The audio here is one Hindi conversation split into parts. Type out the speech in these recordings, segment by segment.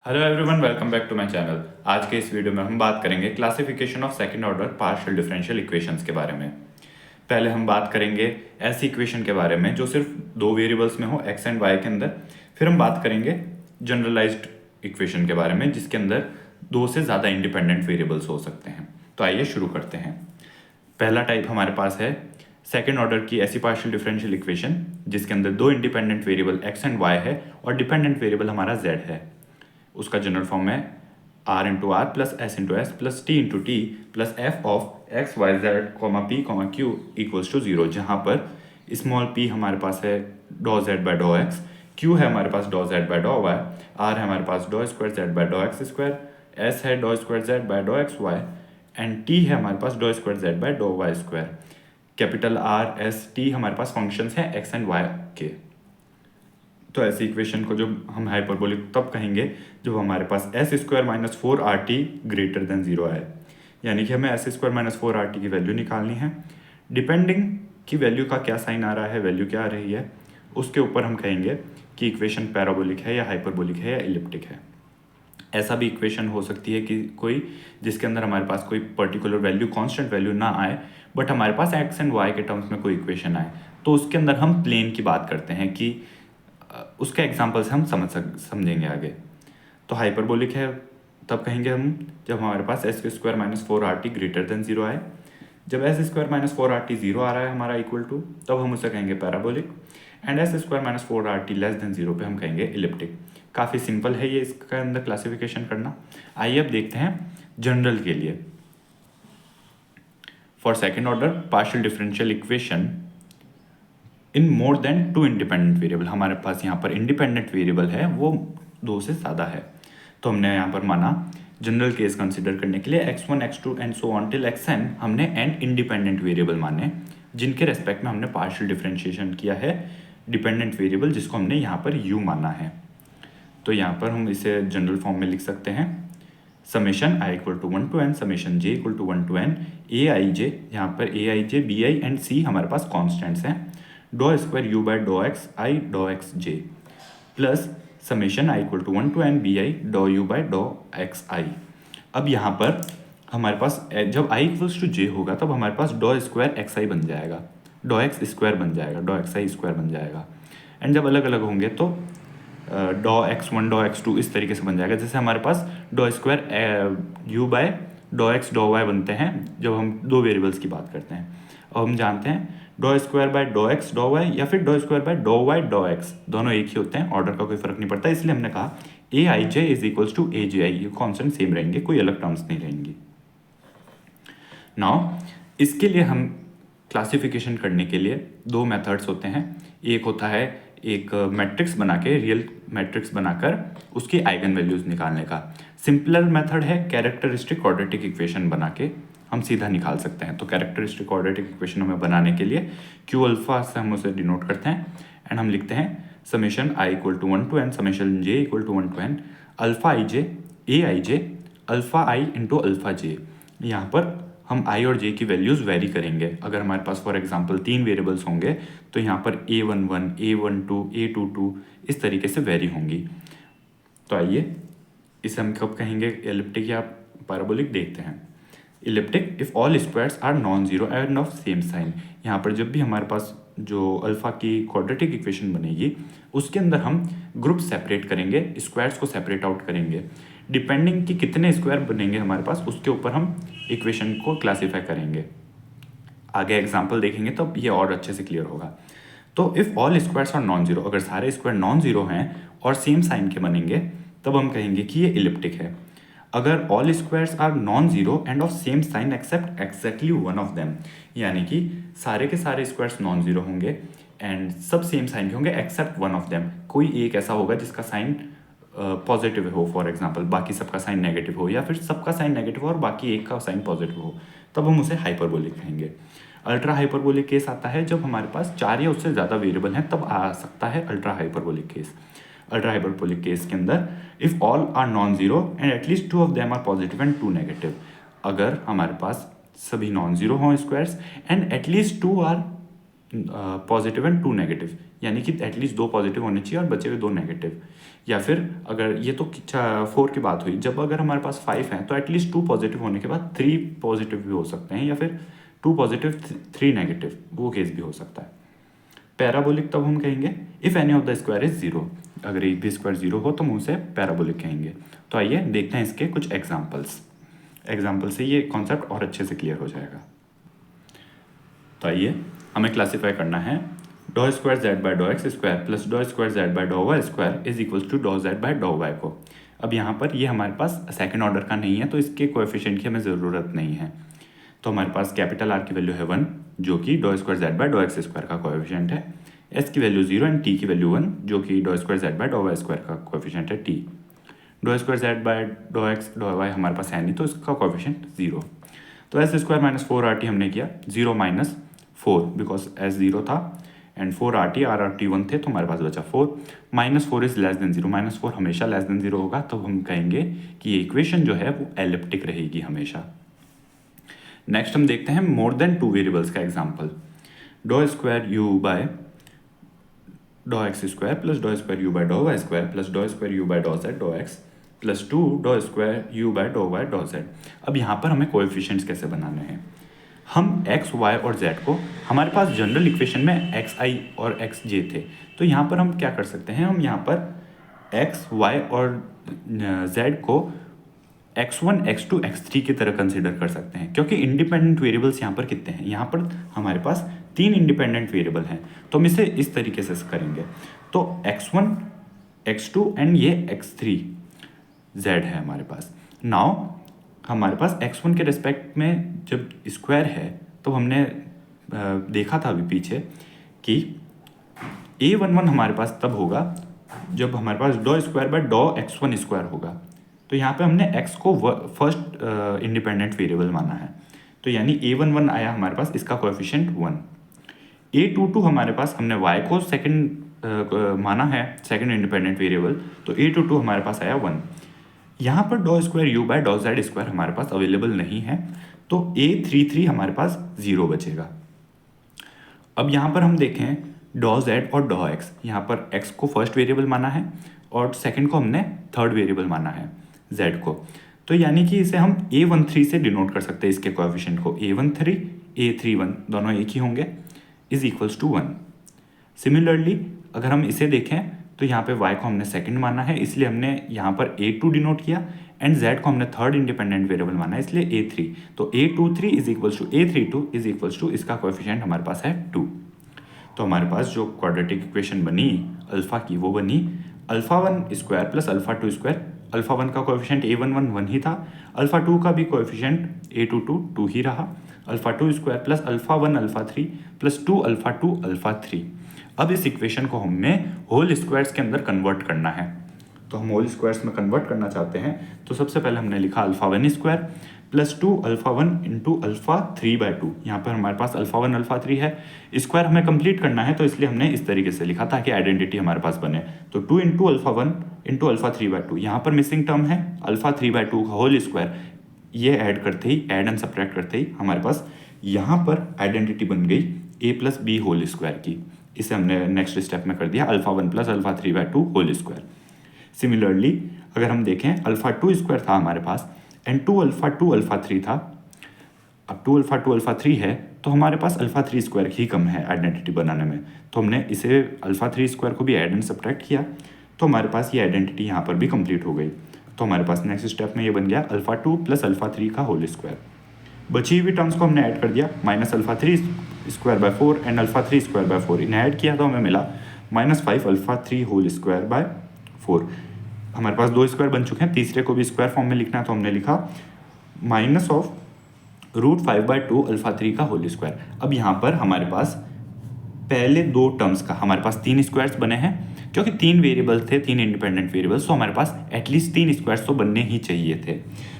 Hello everyone, welcome back to my channel. आज के इस वीडियो में हम बात करेंगे classification of second order partial differential equations के बारे में। पहले हम बात करेंगे ऐसी इक्वेशन के बारे में जो सिर्फ दो वेरिएबल्स में हो, एक्स एंड वाई के अंदर। फिर हम बात करेंगे जनरलाइज्ड इक्वेशन के बारे में जिसके अंदर दो से ज़्यादा इंडिपेंडेंट वेरिएबल्स हो सकते हैं। तो आइए शुरू करते हैं। पहला टाइप हमारे पास है सेकेंड ऑर्डर की ऐसी पार्शियल डिफरेंशियल इक्वेशन जिसके अंदर दो independent variable x and y है और डिपेंडेंट वेरिएबल हमारा जेड है। उसका जनरल फॉर्म है r into r plus s into s plus t into t plus f of x y z comma p comma q equals to 0, जहाँ पर स्मॉल p हमारे पास है डॉ जेड बाय डॉ एक्स, q है हमारे पास doh z by doh y, r है हमारे पास डॉ स्क्वायर जेड बाय डॉ एक्स स्क्वायर, s है डॉ स्क्वायर जेड बाय डॉ एक्स वाई एंड t है हमारे पास doh square z by doh y square. Capital R S T हमारे पास फंक्शंस हैं एक्स एंड वाई के। तो ऐसी इक्वेशन को जो हम हाइपरबोलिक तब कहेंगे जब हमारे पास S square minus four R T greater than 0 आए, यानी कि हमें S square minus four R T की वैल्यू निकालनी है। डिपेंडिंग की वैल्यू का क्या साइन आ रहा है, वैल्यू क्या आ रही है, उसके ऊपर हम कहेंगे कि इक्वेशन पैराबोलिक है या हाइपरबोलिक है या इलिप्टिक है। ऐसा भी इक्वेशन हो सकती है कि कोई जिसके अंदर हमारे पास कोई पर्टिकुलर वैल्यू कांस्टेंट वैल्यू ना आए बट हमारे पास एक्स एंड वाई के टर्म्स में कोई इक्वेशन आए, तो उसके अंदर हम प्लेन की बात करते हैं कि उसके एग्जाम्पल से हम समझेंगे आगे। तो हाइपरबोलिक है तब कहेंगे हम जब हमारे पास S square minus four R T greater than 0 आए। जब S square minus four R T 0 आ रहा है हमारा इक्वल टू, तब हम उसे कहेंगे parabolic. And S square minus four R T less than 0 पे हम कहेंगे इलिप्टिक। काफ़ी सिंपल है ये इसका अंदर क्लासिफिकेशन करना। आइए अब देखते हैं जनरल के लिए। For second order partial differential equation in more than two independent variable, हमारे पास यहाँ पर इंडिपेंडेंट वेरिएबल है वो दो से ज़्यादा है, तो हमने यहाँ पर माना जनरल केस कंसिडर करने के लिए x1 x2 and so on till xn हमने n इंडिपेंडेंट वेरिएबल माने जिनके रेस्पेक्ट में हमने पार्शियल डिफरेंशिएशन किया है डिपेंडेंट वेरिएबल जिसको हमने यहाँ पर u माना है। तो यहाँ पर हम इसे जनरल फॉर्म में लिख सकते हैं summation i equal to 1 to n summation j equal to 1 to n A I J, यहाँ पर A I J B I and c हमारे पास कॉन्स्टेंट्स हैं, डॉ स्क्वायर यू बाय डॉ एक्स आई डॉ X J plus summation I equal to 1 to N B I डॉ यू बाय डॉ एक्स आई। अब यहाँ पर हमारे पास जब आई इक्वल्स टू जे होगा तब हमारे पास डॉ स्क्वायर एक्स आई बन जाएगा, डॉ एक्स स्क्वायर बन जाएगा, डॉ एक्स आई स्क्वायर बन जाएगा। एंड जब अलग अलग होंगे तो डॉ एक्स वन डॉ एक्स टू इस तरीके से बन जाएगा, जैसे हमारे पास डॉ स्क्वायर यू बाय डॉ एक्स डॉ वाई बनते हैं जब हम दो वेरिएबल्स की बात करते हैं। अब हम जानते हैं डॉ स्क्वायर बाय डॉ एक्स डॉ वाई या फिर डॉ स्क्वायर बाय डॉ वाई डॉ एक्स दोनों एक ही होते हैं, ऑर्डर का कोई फर्क नहीं पड़ता, इसलिए हमने कहा ए आई जे इज इक्वल्स टू ए जे आई, ये कॉन्स्टेंट सेम रहेंगे, कोई अलग टर्म्स नहीं रहेंगी। नाउ इसके लिए हम क्लासिफिकेशन करने के लिए दो मेथड्स होते हैं। एक होता है एक मैट्रिक्स बना के, रियल मैट्रिक्स बनाकर उसकी आइगन वैल्यूज निकालने का। सिंपलर मेथड है कैरेक्टरिस्टिक क्वाड्रेटिक इक्वेशन बना के हम सीधा निकाल सकते हैं। तो कैरेक्टरिस्टिक क्वाड्रेटिक इक्वेशन हमें बनाने के लिए क्यू अल्फा से हम उसे डिनोट करते हैं एंड हम लिखते हैं summation I equal to 1 to n summation j equal to 1 to n alpha i j a I j alpha i into alpha j. यहाँ पर हम आई और जे की वैल्यूज़ वेरी करेंगे। अगर हमारे पास फॉर एग्जांपल तीन वेरिएबल्स होंगे तो यहाँ पर a11 a12 a22 इस तरीके से वेरी होंगी। तो आइए इसे हम कब कहेंगे एलिप्टिक या पैराबोलिक देखते हैं। Elliptic if all squares are non zero and of same sign, यहाँ पर जब भी हमारे पास जो अल्फा की क्वाड्रेटिक इक्वेशन बनेगी उसके अंदर हम ग्रुप सेपरेट करेंगे, स्क्वायर्स को सेपरेट आउट करेंगे, डिपेंडिंग कि कितने स्क्वायर बनेंगे हमारे पास उसके ऊपर हम इक्वेशन को क्लासीफाई करेंगे। आगे एग्जाम्पल देखेंगे तो ये और अच्छे से क्लियर होगा। तो if all squares are non zero, अगर सारे स्क्वायर नॉन जीरो हैं और सेम साइन के बनेंगे तब हम कहेंगे कि ये इलिप्टिक है। अगर all squares are non zero and of same sign except exactly one of them, यानी कि सारे के सारे स्क्वायर्स नॉन जीरो होंगे एंड सब सेम साइन के होंगे एक्सेप्ट वन ऑफ देम, कोई एक ऐसा होगा जिसका साइन पॉजिटिव हो फॉर एग्जांपल, बाकी सबका साइन नेगेटिव हो, या फिर सबका साइन नेगेटिव हो और बाकी एक का साइन पॉजिटिव हो, तब हम उसे हाइपरबोलिक कहेंगे। अल्ट्रा हाइपरबोलिक केस आता है जब हमारे पास चार या उससे ज़्यादा वेरिएबल हैं, तब आ सकता है ultra hyperbolic case. Ultra hyperbolic case के अंदर if all are non zero and at least two of them are positive and two negative, अगर हमारे पास सभी नॉन जीरो हों squares and at least two are positive and two negative, यानी कि एटलीस्ट दो पॉजिटिव होने चाहिए और बचे हुए दो नेगेटिव, या फिर अगर ये तो 4 की बात हुई, जब अगर हमारे पास 5 है तो एटलीस्ट 2 पॉजिटिव होने के बाद 3 पॉजिटिव भी हो सकते हैं, या फिर 2 पॉजिटिव 3 नेगेटिव, वो केस भी हो सकता है। पैराबोलिक तब हम कहेंगे if any of the square is 0, अगर एक भी स्क्वायर 0 हो तो हम उसे पैराबोलिक कहेंगे। तो आइए देखते हैं इसके कुछ एग्जाम्पल से ये कॉन्सेप्ट और अच्छे से क्लियर हो जाएगा। तो आइए हमें क्लासीफाई करना है doh square z by doh x square plus doh square z by doh y square is equals to doh z by doh y को। अब यहाँ पर ये हमारे पास सेकंड ऑर्डर का नहीं है, तो इसके कोएफिशिएंट की हमें ज़रूरत नहीं है। तो हमारे पास कैपिटल आर की वैल्यू है 1, जो कि doh square z by doh x square का कोएफिशिएंट है, एस की वैल्यू 0 एंड टी की वैल्यू 1, जो कि doh square z by doh y square का कोएफिशिएंट है T. Doh square z by doh x doh y हमारे पास है नहीं, तो इसका कोएफिशिएंट 0। तो एस स्क्वायर माइनस 4RT हमने किया 0 माइनस 4, बिकॉज एस 0 था एंड 4RT RRT 1 थे, तो हमारे पास बचा 4। -4 इज लेस देन 0, -4 हमेशा लेस देन 0 होगा, तो हम कहेंगे कि ये इक्वेशन जो है वो एलिप्टिक रहेगी हमेशा। नेक्स्ट हम देखते हैं मोर देन 2 वेरिएबल्स का example. Doh square you by doh x square plus doh square you by doh y square plus doh square you by doh z doh x plus 2 doh square you by doh y doh z. अब यहाँ पर हमें कोएफिशिएंट्स कैसे बनाने हैं। हम x, y और z को, हमारे पास जनरल इक्वेशन में xi और xj थे, तो यहाँ पर हम क्या कर सकते हैं, हम यहाँ पर x, y और z को x1, x2, x3 की तरह कंसिडर कर सकते हैं, क्योंकि इंडिपेंडेंट वेरिएबल्स यहाँ पर कितने हैं, यहाँ पर हमारे पास 3 इंडिपेंडेंट वेरिएबल हैं। तो हम इसे इस तरीके से करेंगे, तो x1, x2 एंड ये x3 z है हमारे पास। नाउ हमारे पास x1 के रिस्पेक्ट में जब स्क्वायर है, तो हमने देखा था अभी पीछे कि a11 हमारे पास तब होगा जब हमारे पास डो स्क्वायर बाय डो x1 स्क्वायर होगा। तो यहाँ पे हमने x को फर्स्ट इंडिपेंडेंट वेरिएबल माना है, तो यानी a11 आया हमारे पास, इसका कोएफिशिएंट 1। a22 हमारे पास, हमने y को सेकंड माना है, सेकंड इंडिपेंडेंट वेरिएबल, तो a22 हमारे पास आया 1। यहाँ पर doh square you by doh z square हमारे पास अवेलेबल नहीं है, तो a33 हमारे पास 0 बचेगा। अब यहाँ पर हम देखें डो जेड और डो एक्स, यहाँ पर x को फर्स्ट वेरिएबल माना है और सेकंड को हमने थर्ड वेरिएबल माना है z को, तो यानी कि इसे हम a13 से डिनोट कर सकते हैं, इसके कोएफिशिएंट को a13, a31 दोनों एक ही होंगे, इज इक्वल्स टू 1। सिमिलरली अगर हम इसे देखें तो यहाँ पे y को हमने सेकंड माना है, इसलिए हमने यहाँ पर a2 डिनोट किया, एंड z को हमने थर्ड इंडिपेंडेंट वेरिएबल माना है, इसलिए a3, तो a23 is equals to a32 is equals to, इसका कोएफिशिएंट हमारे पास है 2। तो हमारे पास जो क्वाड्रेटिक इक्वेशन बनी अल्फा की, वो बनी α1 स्क्वायर प्लस α2 स्क्वायर। α1 का कोएफिशिएंट a11 1 ही था, α2 का भी कोएफिशिएंट a22 2 ही रहा, α2 स्क्वायर प्लस α1 α3 प्लस 2 α2 α3। अब इस इक्वेशन को हमें होल स्क्वायर्स के अंदर कन्वर्ट करना है, तो हम होल स्क्वायर्स में कन्वर्ट करना चाहते हैं, तो सबसे पहले हमने लिखा α1 स्क्वायर प्लस 2 α1 इंटू α3/2। यहाँ पर हमारे पास α1 α3 है, स्क्वायर हमें कंप्लीट करना है, तो इसलिए हमने इस तरीके से लिखा ताकि आइडेंटिटी हमारे पास बने। तो 2 इंटू α1 इंटू α3/2, यहाँ पर मिसिंग टर्म है α3/2 का होल स्क्वायर, ये ऐड करते ही, ऐड एंड सब्ट्रैक्ट करते ही हमारे पास यहाँ पर आइडेंटिटी बन गई a plus b whole square की। इसे हमने नेक्स्ट स्टेप में कर दिया α1 प्लस α3/2 होल स्क्वायर। सिमिलरली अगर हम देखें α2 स्क्वायर था हमारे पास एंड 2α2 α3 था, अब 2α2 α3 है, तो हमारे पास α3 स्क्वायर ही कम है आइडेंटिटी बनाने में, तो हमने इसे α3 स्क्वायर को भी ऐड एंड सब्ट्रैक्ट किया, तो हमारे पास ये आइडेंटिटी यहाँ पर भी कंप्लीट हो गई। तो हमारे पास नेक्स्ट स्टेप में ये बन गया α2 प्लस α3 का होल स्क्वायर। बची हुई टर्म्स को हमने ऐड कर दिया, -α3 square by 4 and α3 square by 4, इन्हें ऐड किया तो हमें मिला -5 α3 होल स्क्वायर बाय 4। हमारे पास 2 स्क्वायर बन चुके हैं, तीसरे को भी स्क्वायर फॉर्म में लिखना है, तो हमने लिखा -√5/2 α3 का होल स्क्वायर। अब यहाँ पर हमारे पास पहले 2 टर्म्स का हमारे पास 3 स्क्वायर्स बने हैं, क्योंकि 3 वेरिएबल थे, 3 इंडिपेंडेंट वेरिएबल्स, तो हमारे पास एटलीस्ट 3 स्क्वायर्स तो बनने ही चाहिए थे।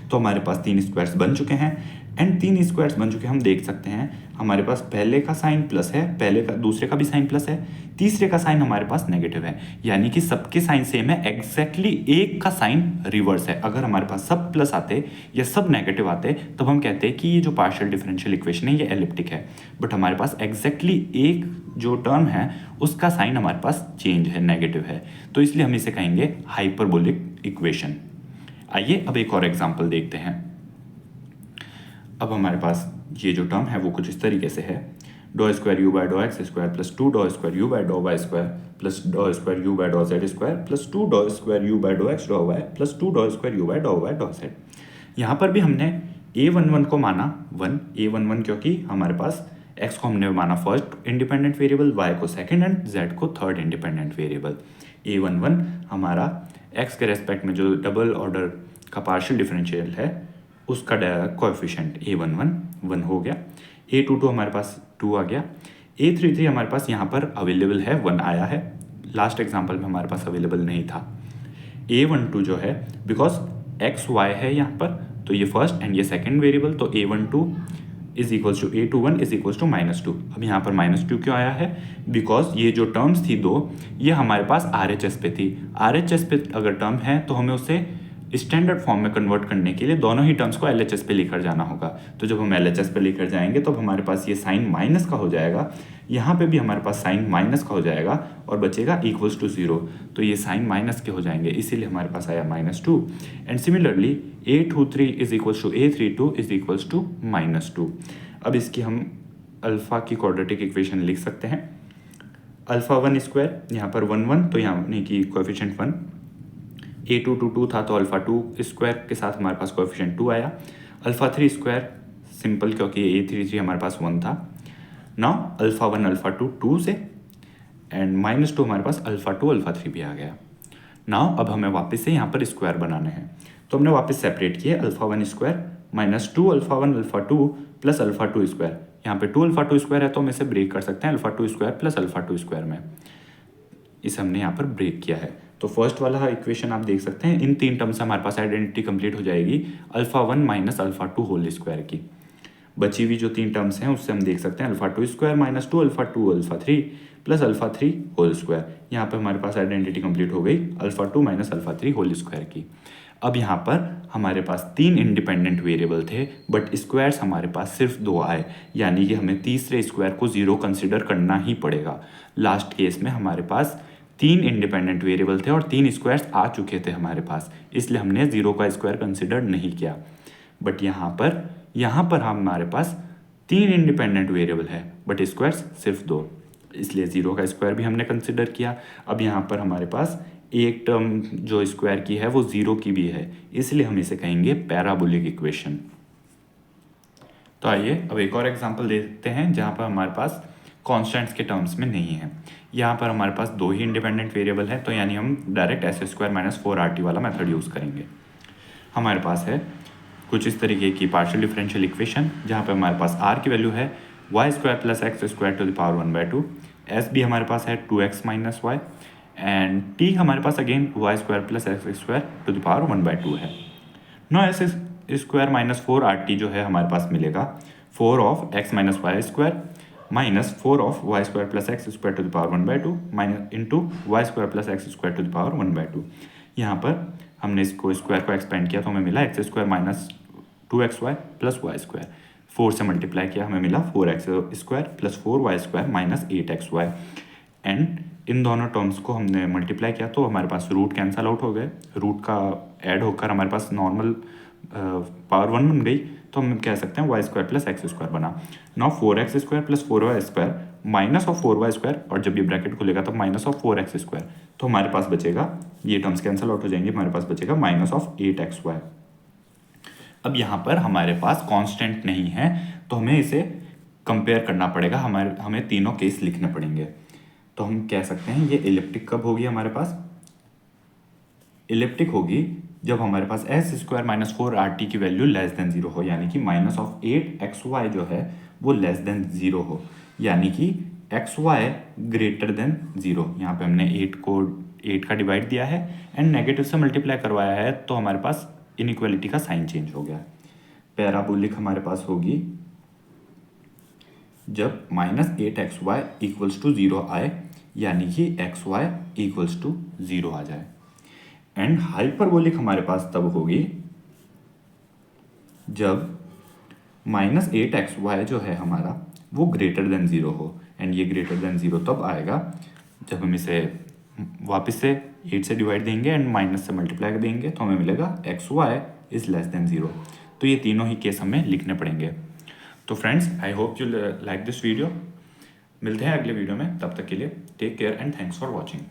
तो हमारे पास 3 स्क्वायर्स बन चुके हैं, एंड 3 स्क्वायर्स बन चुके। हम देख सकते हैं हमारे पास पहले का साइन प्लस है, पहले का दूसरे का भी साइन प्लस है, तीसरे का साइन हमारे पास नेगेटिव है, यानी कि सबके साइन सेम है, एग्जैक्टली एक का साइन रिवर्स है। अगर हमारे पास सब प्लस आते या सब नेगेटिव आते तब हम कहते हैं कि ये जो पार्शियल डिफरेंशियल इक्वेशन है ये एलिप्टिक है, बट हमारे पास एग्जैक्टली एक जो टर्म है उसका साइन हमारे पास चेंज है, नेगेटिव है, तो इसलिए हम इसे कहेंगे हाइपरबोलिक इक्वेशन। आइए अब एक और एग्जाम्पल देखते हैं। अब हमारे पास ये जो टर्म है वो कुछ इस तरीके से है, doh square you by doh x square plus 2 doh square you by doh y square plus doh square you by doh z square plus 2 doh square you by doh x doh y plus 2 doh square you by doh y doh z. यहाँ पर भी हमने a11 को माना 1, a11 क्योंकि हमारे पास x को हमने माना फर्स्ट इंडिपेंडेंट वेरिएबल, y को सेकंड एंड z को थर्ड इंडिपेंडेंट वेरिएबल। a11 हमारा x के रेस्पेक्ट में जो डबल ऑर्डर का पार्शियल डिफरेंशियल है उसका कोएफिशिएंट a11 1 हो गया, a22 हमारे पास 2 आ गया, a33 हमारे पास यहाँ पर अवेलेबल है 1 आया है, लास्ट एग्जांपल में हमारे पास अवेलेबल नहीं था। a12 जो है बिकॉज x y है यहाँ पर तो ये फर्स्ट एंड ये सेकंड वेरिएबल, तो a12 is equals to a21 is equals to -2। अब यहाँ पर -2 क्यों आया है? बिकॉज ये जो टर्म्स थी दो ये हमारे पास RHS पे थी, RHS पे अगर टर्म है तो हमें उसे स्टैंडर्ड फॉर्म में कन्वर्ट करने के लिए दोनों ही टर्म्स को LHS पे लेकर जाना होगा। तो जब हम LHS पे लेकर जाएंगे तो हमारे पास ये साइन माइनस का हो जाएगा, यहाँ पे भी हमारे पास साइन माइनस का हो जाएगा और बचेगा इक्वल्स टू 0, तो ये साइन माइनस के हो जाएंगे, इसीलिए हमारे पास आया -2। And similarly a23 is equals to a32 is equals to -2। अब इसकी हम अल्फ़ा की क्वाड्रेटिक इक्वेशन लिख सकते हैं। अल्फ़ा 1 स्क्वायर यहाँ पर 1 1 तो यानी कि कोएफिशिएंट 1, a2 2 था तो अल्फ़ा 2 स्क्वायर के साथ हमारे पास कोएफिशिएंट 2 आया, अल्फ़ा 3 स्क्वायर सिंपल क्योंकि a33 हमारे पास 1 था। नाउ अल्फ़ा 1 अल्फ़ा 2 2 से एंड -2 हमारे पास अल्फ़ा 2 अल्फ़ा 3 भी आ गया। नाउ अब हमें वापस से यहाँ पर स्क्वायर बनाने हैं, तो हमने वापस सेपरेट किए alpha 1 square -2 alpha 1 alpha 2 plus alpha 2 square, यहाँ पे 2 अल्फ़ा 2 स्क्वायर है तो हम इसे ब्रेक कर सकते हैं alpha 2 square plus alpha 2 square में, इसे हमने यहाँ पर ब्रेक किया है। तो फर्स्ट वाला इक्वेशन आप देख सकते हैं, इन 3 टर्म से हमारे पास आइडेंटिटी कंप्लीट हो जाएगी alpha 1 minus alpha 2 whole square की। बची हुई जो 3 टर्म्स हैं उससे हम देख सकते हैं alpha 2 square -2 alpha 2 alpha 3 plus alpha 3 whole square. यहाँ पर हमारे पास आइडेंटिटी कंप्लीट हो गई alpha 2 minus alpha 3 whole square की। अब यहाँ पर हमारे पास 3 इंडिपेंडेंट वेरिएबल थे बट स्क्वायर्स हमारे पास सिर्फ 2 आए, यानी कि हमें तीसरे स्क्वायर को 0 कंसिडर करना ही पड़ेगा। लास्ट केस में हमारे पास 3 इंडिपेंडेंट वेरिएबल थे और 3 स्क्वायर्स आ चुके थे हमारे पास, इसलिए हमने 0 का स्क्वायर कंसिडर नहीं किया। बट यहाँ पर हमारे पास 3 इंडिपेंडेंट वेरिएबल है बट स्क्वायर्स सिर्फ 2, इसलिए 0 का स्क्वायर भी हमने कंसिडर किया। अब यहाँ पर हमारे पास एक टर्म जो स्क्वायर की है वो 0 की भी है, इसलिए हम इसे कहेंगे पैराबोलिक इक्वेशन। तो आइए अब एक और एग्जांपल देखते हैं जहाँ पर हमारे पास कॉन्स्टेंट्स के टर्म्स में नहीं है। यहाँ पर हमारे पास 2 ही इंडिपेंडेंट वेरिएबल है, तो यानी हम डायरेक्ट s² - 4rt वाला मेथड यूज़ करेंगे। हमारे पास है कुछ इस तरीके की पार्शियल डिफरेंशियल इक्वेशन जहाँ पर हमारे पास r की वैल्यू है y² + x² to the power 1/2, s भी हमारे पास है 2x - y एंड t हमारे पास again y² + x² to the power 1/2 है। नो s² - 4rt जो है हमारे पास मिलेगा 4 of x - y² minus 4 of y² + x² to the power 1/2 minus into y² + x² to the power 1/2। यहाँ पर हमने इसको स्क्वायर को एक्सपेंड किया तो हमें मिला x² - 2xy + y², 4 से मल्टीप्लाई किया हमें मिला 4x² + 4y² - 8xy and in दोनों टर्म्स को हमने मल्टीप्लाई किया तो हमारे पास रूट कैंसल आउट हो गए, रूट का ऐड होकर हमारे पास नॉर्मल पावर 1 बन गई, तो हम कह सकते हैं y² + x² बना। Now 4x² + 4y² minus of 4y² और जब ये ब्रैकेट खुलेगा तब माइनस ऑफ 4x², तो हमारे पास बचेगा, ये टर्म्स कैंसिल आउट हो जाएंगे, हमारे पास बचेगा माइनस ऑफ 8xy। अब यहाँ पर हमारे पास कांस्टेंट नहीं है तो हमें इसे कंपेयर करना पड़ेगा, हमें तीनों केस लिखने पड़ेंगे। तो हम कह सकते हैं ये इलिप्टिक कब होगी हमारे पास? इलिप्टिक होगी जब हमारे पास s² - 4rt की वैल्यू लेस देन 0 हो, यानी कि माइनस ऑफ 8xy जो है वो लेस देन 0 हो, यानी कि xy ग्रेटर देन 0। यहाँ पे हमने 8 का डिवाइड दिया है एंड नेगेटिव से मल्टीप्लाई करवाया है तो हमारे पास इनइक्वालिटी का साइन चेंज हो गया। पैराबोलिक हमारे पास होगी जब -8xy इक्वल्स टू 0 आए, यानी कि xy इक्वल्स टू 0 आ जाए। एंड हाइपरबोलिक हमारे पास तब होगी जब -8xy जो है हमारा वो ग्रेटर देन 0 हो। एंड ये ग्रेटर देन 0 तब आएगा जब हम इसे वापस से 8 से डिवाइड देंगे एंड माइनस से मल्टीप्लाई देंगे तो हमें मिलेगा xy इज़ लेस देन 0। तो ये तीनों ही केस हमें लिखने पड़ेंगे। तो friends, I hope you like this video. मिलते हैं अगले वीडियो में, तब तक के लिए take care and thanks for watching.